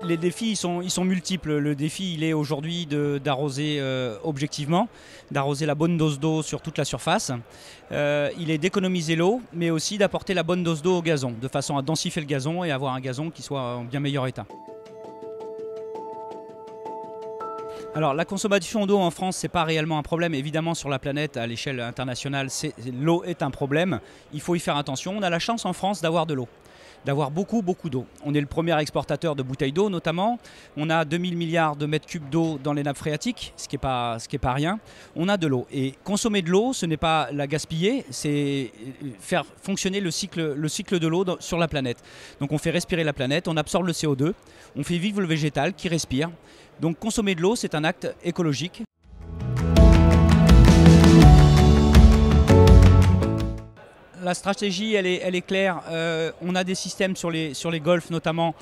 Les défis ils sont multiples. Le défi il est aujourd'hui d'arroser objectivement, d'arroser la bonne dose d'eau sur toute la surface. Il est d'économiser l'eau, mais aussi d'apporter la bonne dose d'eau au gazon, de façon à densifier le gazon et avoir un gazon qui soit en bien meilleur état. Alors la consommation d'eau en France, ce n'est pas réellement un problème. Évidemment sur la planète, à l'échelle internationale, l'eau est un problème. Il faut y faire attention. On a la chance en France d'avoir de l'eau, d'avoir beaucoup d'eau. On est le premier exportateur de bouteilles d'eau notamment. On a 2000 milliards de mètres cubes d'eau dans les nappes phréatiques, ce qui est pas rien. On a de l'eau. Et consommer de l'eau, ce n'est pas la gaspiller, c'est faire fonctionner le cycle de l'eau sur la planète. Donc on fait respirer la planète, on absorbe le CO2, on fait vivre le végétal qui respire. Donc consommer de l'eau, c'est un acte écologique. La stratégie, elle est claire. On a des systèmes sur les golfs notamment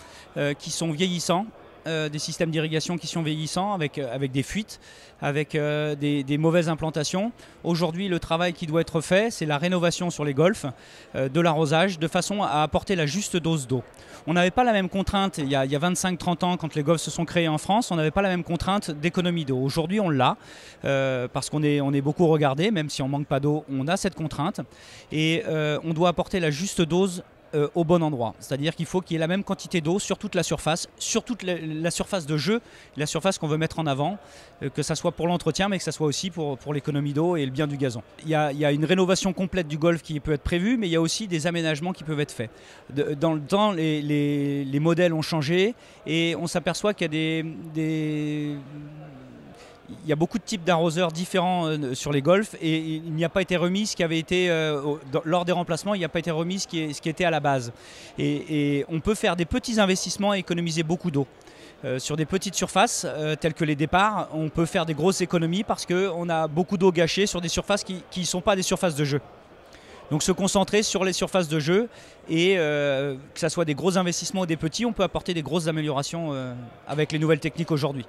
qui sont vieillissants, des systèmes d'irrigation qui sont vieillissants avec des fuites, avec des mauvaises implantations. Aujourd'hui, le travail qui doit être fait, c'est la rénovation sur les golfs, de l'arrosage, de façon à apporter la juste dose d'eau. On n'avait pas la même contrainte il y a 25-30 ans quand les golfs se sont créés en France, on n'avait pas la même contrainte d'économie d'eau. Aujourd'hui, on l'a parce qu'on est beaucoup regardé, même si on ne manque pas d'eau, on a cette contrainte et on doit apporter la juste dose au bon endroit. C'est-à-dire qu'il faut qu'il y ait la même quantité d'eau sur toute la surface la surface de jeu, la surface qu'on veut mettre en avant, que ça soit pour l'entretien, mais que ça soit aussi pour l'économie d'eau et le bien du gazon. Il y a une rénovation complète du golf qui peut être prévue, mais il y a aussi des aménagements qui peuvent être faits. Dans le temps, les modèles ont changé et on s'aperçoit qu'il y a il y a beaucoup de types d'arroseurs différents sur les golfs et il n'y a pas été remis ce qui avait été, lors des remplacements, il n'y a pas été remis ce qui était à la base. Et on peut faire des petits investissements et économiser beaucoup d'eau. Sur des petites surfaces telles que les départs, on peut faire des grosses économies parce qu'on a beaucoup d'eau gâchée sur des surfaces qui ne sont pas des surfaces de jeu. Donc se concentrer sur les surfaces de jeu et que ce soit des gros investissements ou des petits, on peut apporter des grosses améliorations avec les nouvelles techniques aujourd'hui.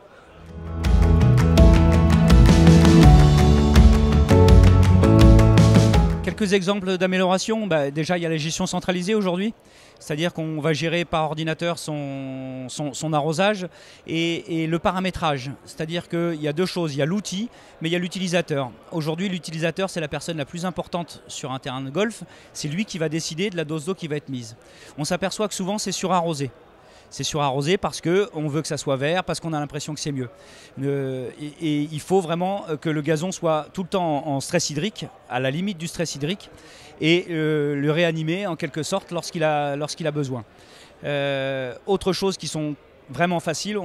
Quelques exemples d'amélioration, déjà il y a la gestion centralisée aujourd'hui, c'est-à-dire qu'on va gérer par ordinateur son arrosage et le paramétrage, c'est-à-dire qu'il y a deux choses, il y a l'outil mais il y a l'utilisateur. Aujourd'hui l'utilisateur c'est la personne la plus importante sur un terrain de golf, c'est lui qui va décider de la dose d'eau qui va être mise. On s'aperçoit que souvent c'est surarrosé. C'est surarrosé parce qu'on veut que ça soit vert, parce qu'on a l'impression que c'est mieux. Et il faut vraiment que le gazon soit tout le temps en stress hydrique, à la limite du stress hydrique, et le réanimer en quelque sorte lorsqu'il a besoin. Autre chose qui sont vraiment faciles,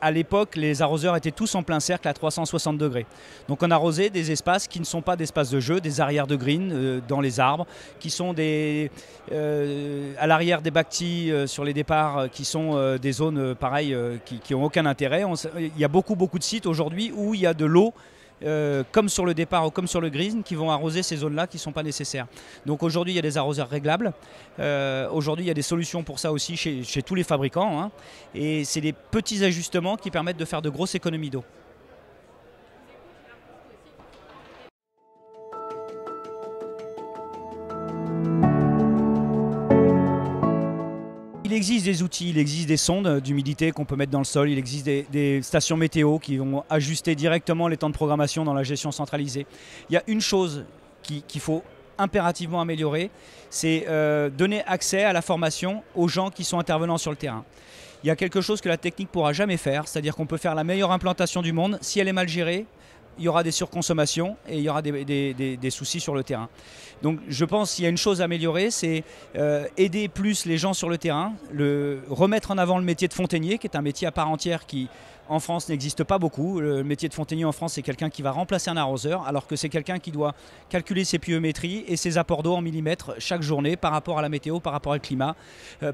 à l'époque les arroseurs étaient tous en plein cercle à 360 degrés. Donc on arrosait des espaces qui ne sont pas d'espaces de jeu, des arrières de green dans les arbres, qui sont à l'arrière des bactis sur les départs, qui sont des zones pareilles qui n'ont aucun intérêt. Il y a beaucoup de sites aujourd'hui où il y a de l'eau comme sur le départ ou comme sur le green qui vont arroser ces zones-là qui ne sont pas nécessaires. Donc aujourd'hui il y a des arroseurs réglables, aujourd'hui il y a des solutions pour ça aussi chez tous les fabricants hein, et c'est des petits ajustements qui permettent de faire de grosses économies d'eau. Il existe des outils, il existe des sondes d'humidité qu'on peut mettre dans le sol, il existe des stations météo qui vont ajuster directement les temps de programmation dans la gestion centralisée. Il y a une chose qu'il faut impérativement améliorer, c'est donner accès à la formation aux gens qui sont intervenants sur le terrain. Il y a quelque chose que la technique ne pourra jamais faire, c'est-à-dire qu'on peut faire la meilleure implantation du monde, si elle est mal gérée, il y aura des surconsommations et il y aura des soucis sur le terrain. Donc je pense qu'il y a une chose à améliorer, c'est aider plus les gens sur le terrain, remettre en avant le métier de fontainier, qui est un métier à part entière qui, en France, n'existe pas beaucoup. Le métier de fontainier en France, c'est quelqu'un qui va remplacer un arroseur, alors que c'est quelqu'un qui doit calculer ses pluviométries et ses apports d'eau en millimètres chaque journée par rapport à la météo, par rapport au climat,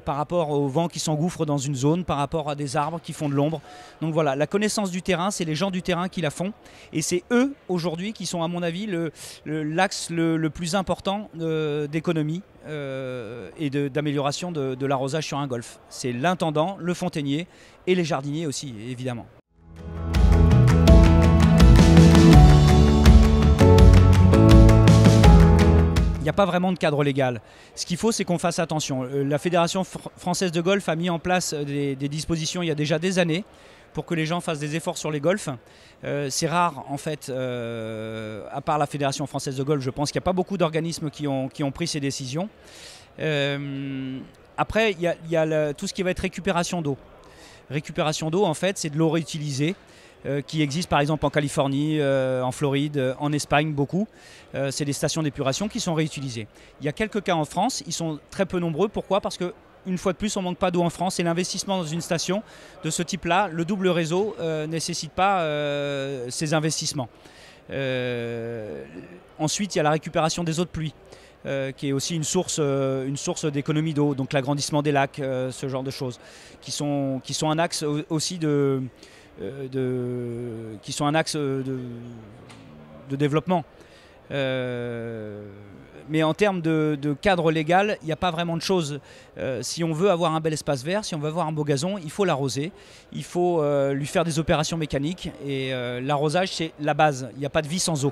par rapport au vent qui s'engouffre dans une zone, par rapport à des arbres qui font de l'ombre. Donc voilà, la connaissance du terrain, c'est les gens du terrain qui la font. Et c'est eux, aujourd'hui, qui sont, à mon avis, l'axe le plus important d'économie et d'amélioration de l'arrosage sur un golf. C'est l'intendant, le fontainier et les jardiniers aussi, évidemment. Il n'y a pas vraiment de cadre légal. Ce qu'il faut, c'est qu'on fasse attention. La Fédération française de golf a mis en place des dispositions il y a déjà des années pour que les gens fassent des efforts sur les golfs. C'est rare, en fait, à part la Fédération française de golf, je pense qu'il n'y a pas beaucoup d'organismes qui ont pris ces décisions. Après, il y a tout ce qui va être récupération d'eau. Récupération d'eau, en fait, c'est de l'eau réutilisée. Qui existe par exemple en Californie, en Floride, en Espagne beaucoup. C'est des stations d'épuration qui sont réutilisées. Il y a quelques cas en France, ils sont très peu nombreux. Pourquoi ? Parce qu'une fois de plus, on ne manque pas d'eau en France et l'investissement dans une station de ce type-là, le double réseau, nécessite pas ces investissements. Ensuite, il y a la récupération des eaux de pluie. Qui est aussi une source d'économie d'eau, donc l'agrandissement des lacs, ce genre de choses, qui sont un axe aussi qui sont un axe de développement. Mais en termes de cadre légal, il n'y a pas vraiment de choses. Si on veut avoir un bel espace vert, si on veut avoir un beau gazon, il faut l'arroser, il faut lui faire des opérations mécaniques. Et l'arrosage, c'est la base. Il n'y a pas de vie sans eau.